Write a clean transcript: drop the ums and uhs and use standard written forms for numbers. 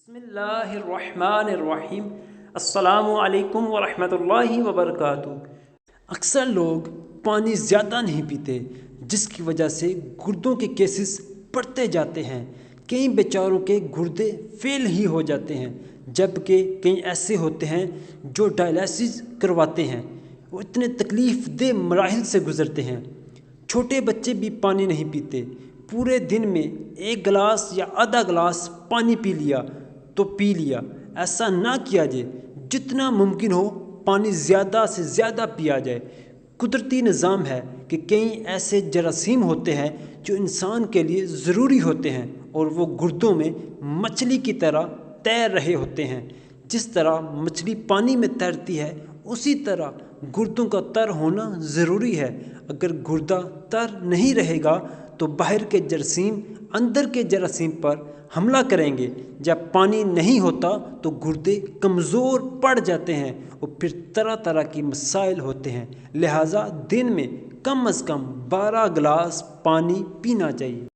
बिस्मिल्लाहिर्रहमानिर्रहीम। अस्सलामु अलैकुम वरहमतुल्लाहि वबरकातुहू। अक्सर लोग पानी ज़्यादा नहीं पीते, जिसकी वजह से गुर्दों के केसेस बढ़ते जाते हैं। कई बेचारों के गुर्दे फेल ही हो जाते हैं, जबकि कई ऐसे होते हैं जो डायलिसिस करवाते हैं। वो इतने तकलीफ़ दह मराहिल से गुज़रते हैं। छोटे बच्चे भी पानी नहीं पीते। पूरे दिन में 1 गिलास या आधा गिलास पानी पी लिया तो पी लिया। ऐसा ना किया जाए। जितना मुमकिन हो पानी ज़्यादा से ज़्यादा पिया जाए। कुदरती निज़ाम है कि कई ऐसे जरासीम होते हैं जो इंसान के लिए ज़रूरी होते हैं और वो गुर्दों में मछली की तरह तैर रहे होते हैं। जिस तरह मछली पानी में तैरती है, उसी तरह गुर्दों का तर होना ज़रूरी है। अगर गुर्दा तर नहीं रहेगा तो बाहर के जरासीम अंदर के जरासीम पर हमला करेंगे। जब पानी नहीं होता तो गुर्दे कमज़ोर पड़ जाते हैं और फिर तरह तरह की मसाइल होते हैं। लिहाजा दिन में कम से कम 12 गिलास पानी पीना चाहिए।